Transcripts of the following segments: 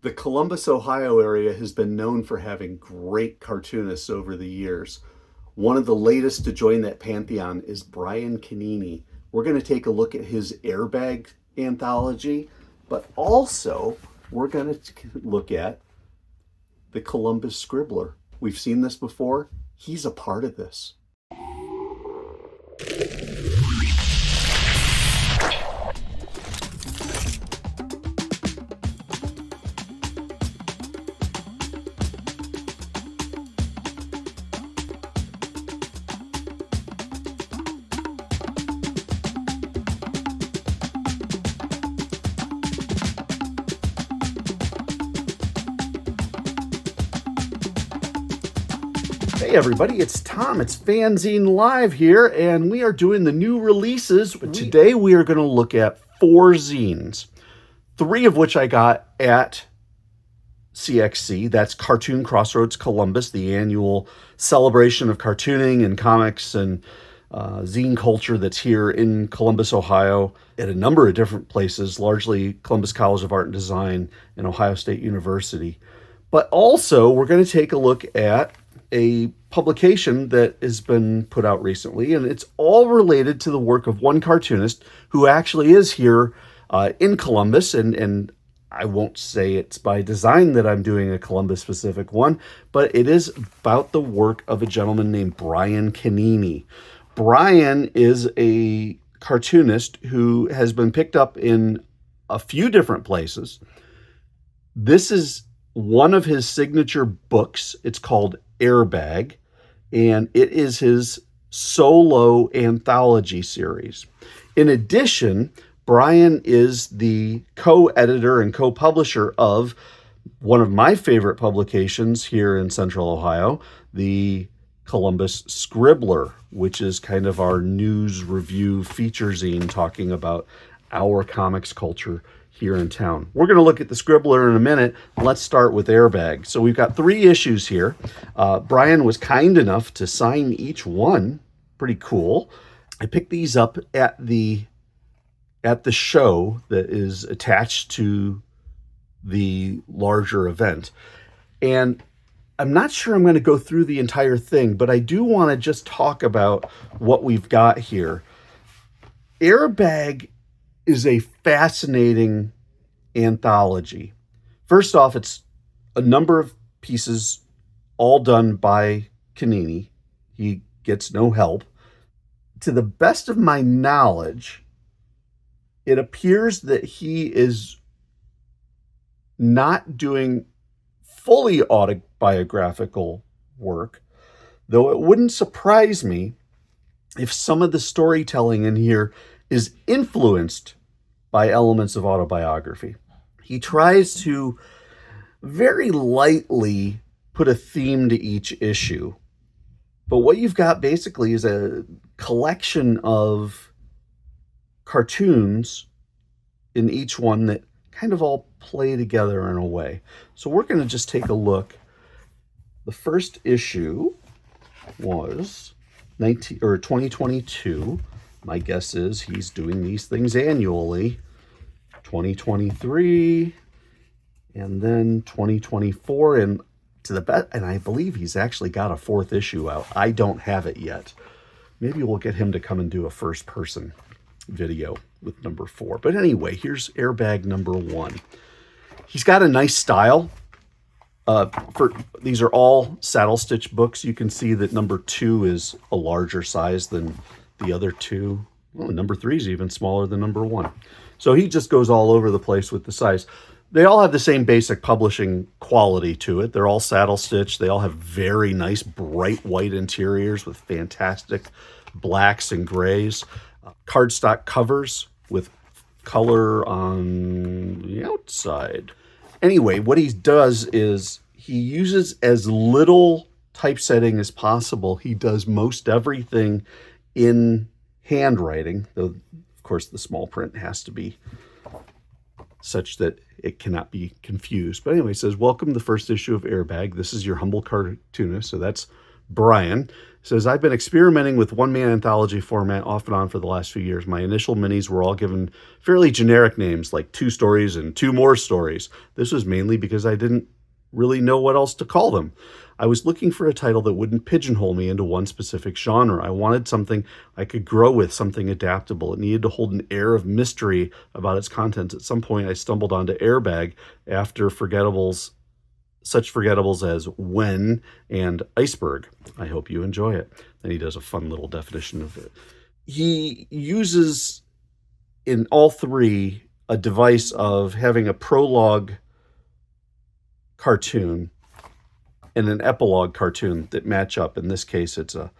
The Columbus, Ohio area has been known for having great cartoonists over the years. One of the latest to join that pantheon is Brian Canini. We're going to take a look at his Airbag anthology, but also we're going to look at the Columbus Scribbler. We've seen this before. He's a part of this. Hey everybody, it's Tom. It's FANzine Live here, and we are doing the new releases. Today we are going to look at 4 zines, 3 of which I got at CXC. That's Cartoon Crossroads Columbus, the annual celebration of cartooning and comics and zine culture that's here in Columbus, Ohio, at a number of different places, largely Columbus College of Art and Design and Ohio State University. But also, we're going to take a look at a publication that has been put out recently, and it's all related to the work of one cartoonist who actually is here in Columbus, and I won't say it's by design that I'm doing a Columbus specific one, but it is about the work of a gentleman named Brian Canini. Brian is a cartoonist who has been picked up in a few different places. This is one of his signature books. It's called Airbag, and it is his solo anthology series. In addition, Brian is the co-editor and co-publisher of one of my favorite publications here in Central Ohio, the Columbus Scribbler, which is kind of our news review feature zine talking about our comics culture here in town. We're going to look at the Scribbler in a minute. Let's start with Airbag. So we've got 3 issues here. Brian was kind enough to sign each one. Pretty cool. I picked these up at the show that is attached to the larger event. And I'm not sure I'm going to go through the entire thing, but I do want to just talk about what we've got here. Airbag is a fascinating anthology. First off, it's a number of pieces all done by Canini. He gets no help. To the best of my knowledge, it appears that he is not doing fully autobiographical work, though it wouldn't surprise me if some of the storytelling in here is influenced by elements of autobiography. He tries to very lightly put a theme to each issue, but what you've got basically is a collection of cartoons in each one that kind of all play together in a way. So we're going to just take a look. The first issue was 2022. My guess is he's doing these things annually. 2023, and then 2024, and I believe he's actually got a 4th issue out. I don't have it yet. Maybe we'll get him to come and do a first-person video with number 4. But anyway, here's Airbag number 1. He's got a nice style. These are all saddle stitch books. You can see that number 2 is a larger size than the other 2. Well, number 3 is even smaller than number 1. So he just goes all over the place with the size. They all have the same basic publishing quality to it. They're all saddle stitch. They all have very nice bright white interiors with fantastic blacks and grays. Cardstock covers with color on the outside. Anyway, what he does is he uses as little typesetting as possible. He does most everything in handwriting, though of course the small print has to be such that it cannot be confused. But anyway, it says, welcome to the first issue of Airbag. This is your humble cartoonist. So that's Brian. says, I've been experimenting with one-man anthology format off and on for the last few years. My initial minis were all given fairly generic names like 2 stories and 2 more stories. This was mainly because I didn't really know what else to call them. I was looking for a title that wouldn't pigeonhole me into one specific genre. I wanted something I could grow with, something adaptable. It needed to hold an air of mystery about its contents. At some point, I stumbled onto Airbag after such forgettables as When and Iceberg. I hope you enjoy it. Then he does a fun little definition of it. He uses in all 3 a device of having a prologue cartoon and an epilogue cartoon that match up. In this case, it's a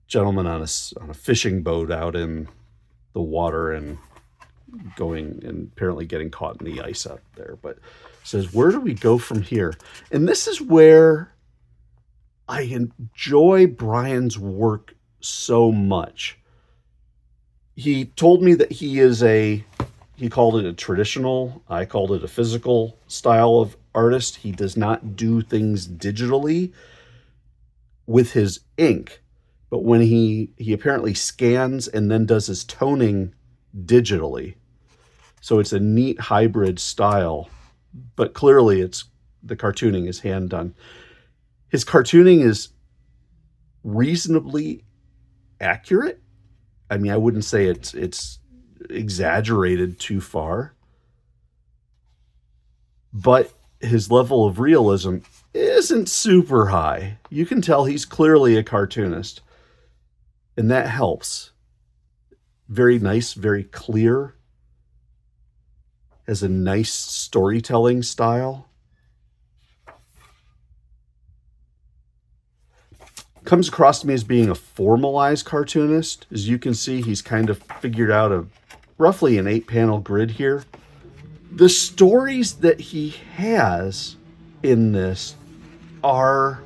gentleman on a fishing boat out in the water and going and apparently getting caught in the ice out there. But says, where do we go from here? And this is where I enjoy Brian's work so much. He told me that he called it a traditional, I called it a physical style of artist. He does not do things digitally with his ink, but when he apparently scans and then does his toning digitally. So it's a neat hybrid style, but clearly the cartooning is hand done. His cartooning is reasonably accurate. I mean, I wouldn't say it's exaggerated too far, but his level of realism isn't super high. You can tell he's clearly a cartoonist, and that helps. Very nice, very clear. Has a nice storytelling style. Comes across to me as being a formalized cartoonist. As you can see, he's kind of figured out roughly an 8-panel grid here. The stories that he has in this are,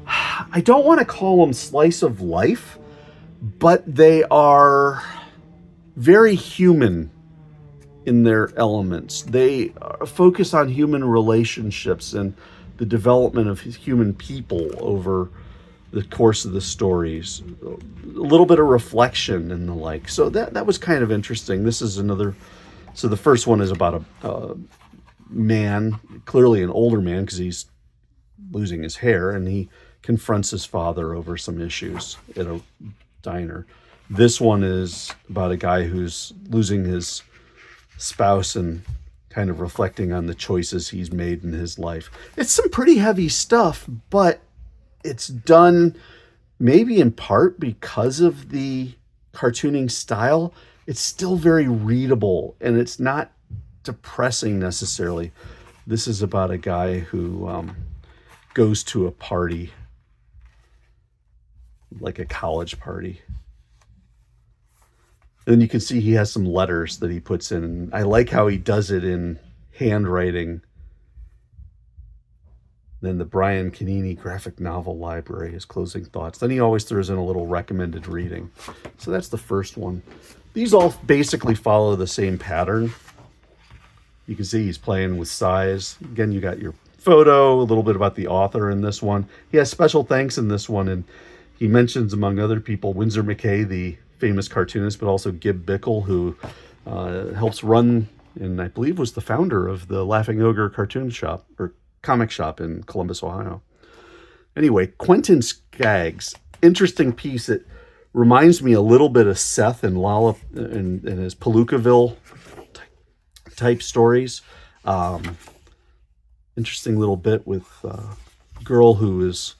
I don't want to call them slice of life, but they are very human in their elements. They focus on human relationships and the development of human people over the course of the stories. A little bit of reflection and the like. So that was kind of interesting. This is another. So the first one is about a man, clearly an older man because he's losing his hair, and he confronts his father over some issues at a diner. This one is about a guy who's losing his spouse and kind of reflecting on the choices he's made in his life. It's some pretty heavy stuff, but it's done maybe in part because of the cartooning style. It's still very readable, and it's not depressing necessarily. This is about a guy who goes to a party, like a college party. And you can see he has some letters that he puts in. I like how he does it in handwriting. Then the Brian Canini graphic novel library, his closing thoughts. Then he always throws in a little recommended reading. So that's the first one. These all basically follow the same pattern. You can see he's playing with size. Again, you got your photo, a little bit about the author in this one. He has special thanks in this one, and he mentions, among other people, Winsor McKay, the famous cartoonist, but also Gib Bickle, who helps run, and I believe was the founder of the Laughing Ogre cartoon shop, or comic shop in Columbus, Ohio. Anyway, Quentin Skaggs, interesting piece. It reminds me a little bit of Seth and Lala and his Palookaville type stories. Interesting little bit with a girl who is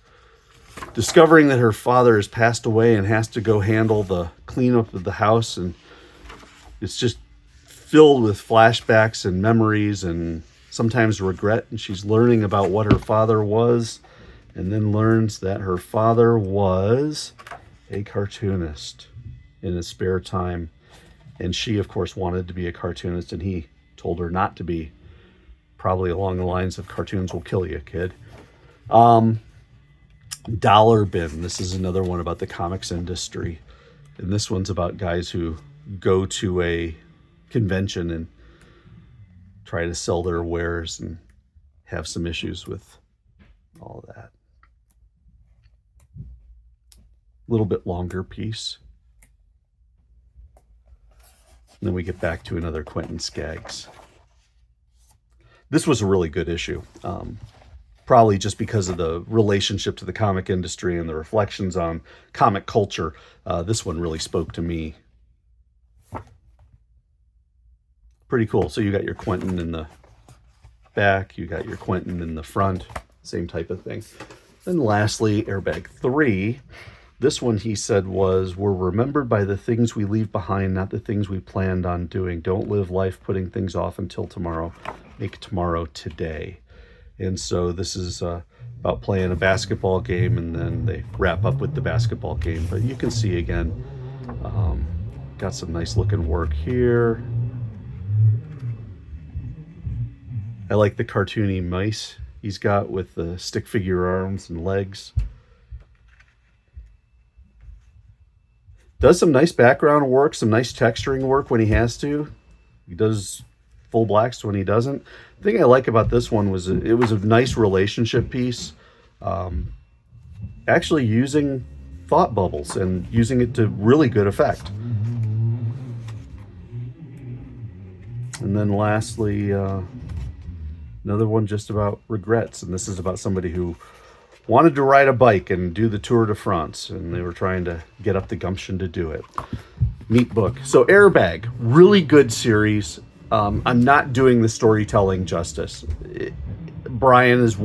discovering that her father has passed away and has to go handle the cleanup of the house, and it's just filled with flashbacks and memories and sometimes regret, and she's learning about what her father was, and then learns that her father was a cartoonist in his spare time, and she of course wanted to be a cartoonist, and he told her not to be, probably along the lines of cartoons will kill you, kid. Dollar Bin, this is another one about the comics industry, and this one's about guys who go to a convention and try to sell their wares and have some issues with all that. little bit longer piece. And then we get back to another Quentin Skaggs. This was a really good issue. Probably just because of the relationship to the comic industry and the reflections on comic culture. This one really spoke to me. Pretty cool. So you got your Quentin in the back, you got your Quentin in the front, same type of thing. And lastly, Airbag 3. This one, he said, was, we're remembered by the things we leave behind, not the things we planned on doing. Don't live life putting things off until tomorrow. Make tomorrow today. And so this is about playing a basketball game, and then they wrap up with the basketball game. But you can see, again, got some nice looking work here. I like the cartoony mice he's got with the stick figure arms and legs. Does some nice background work, some nice texturing work when he has to. He does full blacks when he doesn't. The thing I like about this one was it was a nice relationship piece. Actually using thought bubbles and using it to really good effect. And then lastly, another one just about regrets. And this is about somebody who wanted to ride a bike and do the Tour de France, and they were trying to get up the gumption to do it. Neat book. So Airbag, really good series. I'm not doing the storytelling justice. Brian is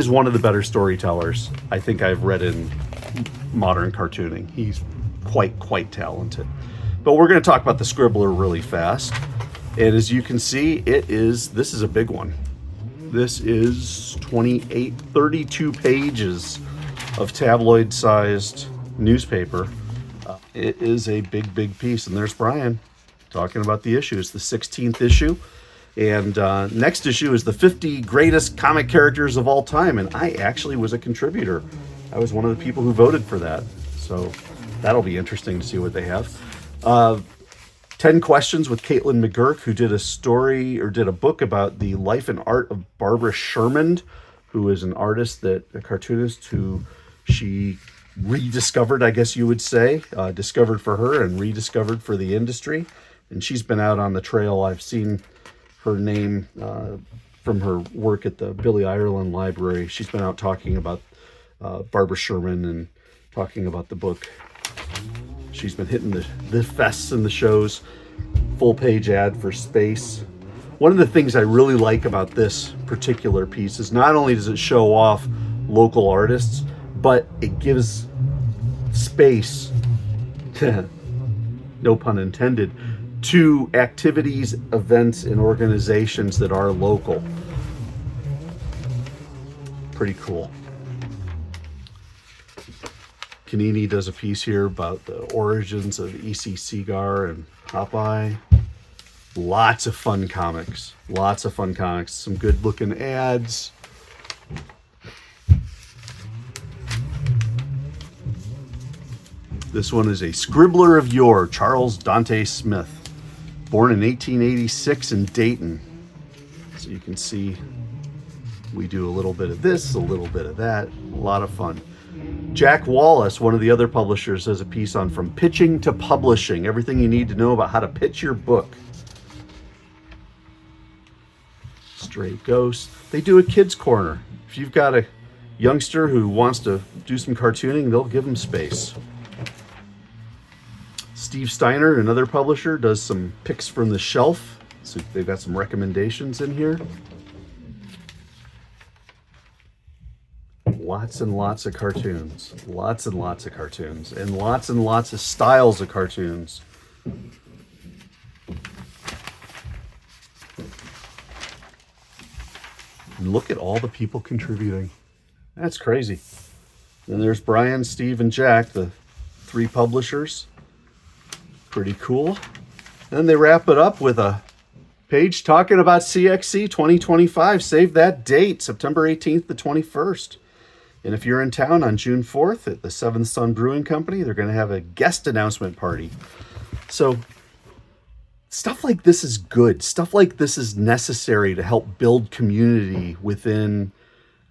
one of the better storytellers I think I've read in modern cartooning. He's quite talented. But we're going to talk about the Scribbler really fast. And as you can see, this is a big one. This is 32 pages of tabloid-sized newspaper. It is a big piece. And there's Brian talking about the issue. It's the 16th issue. And next issue is the 50 greatest comic characters of all time. And I actually was a contributor. I was one of the people who voted for that. So that'll be interesting to see what they have. 10 Questions with Caitlin McGurk, who did a book about the life and art of Barbara Sherman, who is an artist, a cartoonist who she rediscovered, I guess you would say, discovered for her and rediscovered for the industry. And she's been out on the trail. I've seen her name from her work at the Billy Ireland Library. She's been out talking about Barbara Sherman and talking about the book. She's been hitting the fests and the shows. Full page ad for Space. One of the things I really like about this particular piece is not only does it show off local artists, but it gives space, no pun intended, to activities, events, and organizations that are local. Pretty cool. Canini does a piece here about the origins of E.C. Segar and Popeye. Lots of fun comics. Some good looking ads. This one is a Scribbler of Yore, Charles Dante Smith. Born in 1886 in Dayton. So you can see we do a little bit of this, a little bit of that. A lot of fun. Jack Wallace, one of the other publishers, has a piece on From Pitching to Publishing. Everything you need to know about how to pitch your book. Stray Ghost. They do a kids corner. If you've got a youngster who wants to do some cartooning, they'll give them space. Steve Steiner, another publisher, does some picks from the shelf. So they've got some recommendations in here. Lots and lots of cartoons. Lots and lots of cartoons. And lots of styles of cartoons. And look at all the people contributing. That's crazy. Then there's Brian, Steve, and Jack, the 3 publishers. Pretty cool. And then they wrap it up with a page talking about CXC 2025. Save that date, September 18th to 21st. And if you're in town on June 4th at the Seventh Sun Brewing Company, they're going to have a guest announcement party. So stuff like this is good. Stuff like this is necessary to help build community within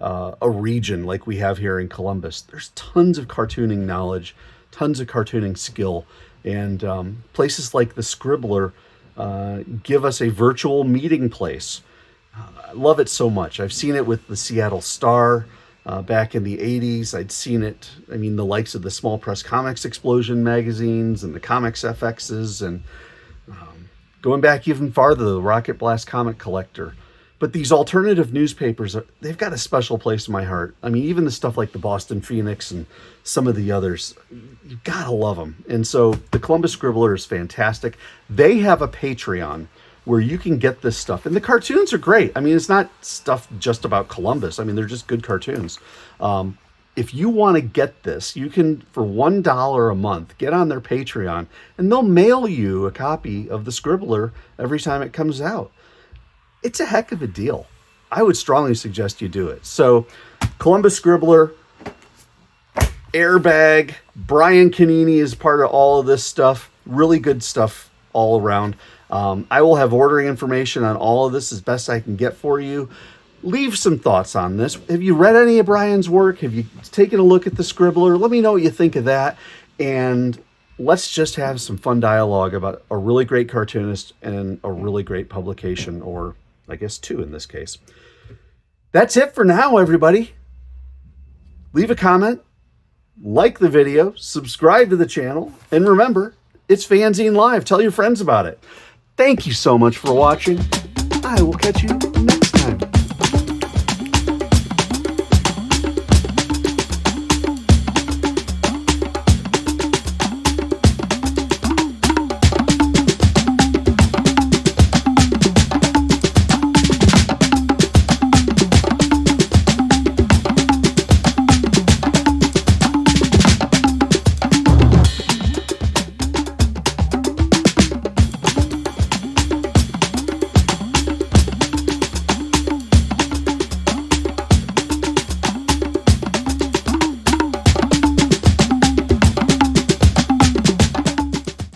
a region like we have here in Columbus. There's tons of cartooning knowledge, tons of cartooning skill, and places like the Scribbler give us a virtual meeting place. I love it so much. I've seen it with the Seattle Star back in the 80s. I'd seen it, I mean, the likes of the Small Press Comics Explosion magazines and the Comics FXs, and going back even farther, the Rocket Blast Comic Collector. But these alternative newspapers, they've got a special place in my heart. I mean, even the stuff like the Boston Phoenix and some of the others, you gotta love them. And so the Columbus Scribbler is fantastic. They have a Patreon where you can get this stuff. And the cartoons are great. I mean, it's not stuff just about Columbus. I mean, they're just good cartoons. If you want to get this, you can, for $1 a month, get on their Patreon, and they'll mail you a copy of the Scribbler every time it comes out. It's a heck of a deal. I would strongly suggest you do it. So, Columbus Scribbler, Airbag, Brian Canini is part of all of this stuff. Really good stuff all around. I will have ordering information on all of this as best I can get for you. Leave some thoughts on this. Have you read any of Brian's work? Have you taken a look at the Scribbler? Let me know what you think of that. And let's just have some fun dialogue about a really great cartoonist and a really great publication, or I guess two in this case. That's it for now, everybody. Leave a comment, like the video, subscribe to the channel, and remember, it's FANzine Live. Tell your friends about it. Thank you so much for watching. I will catch you next time.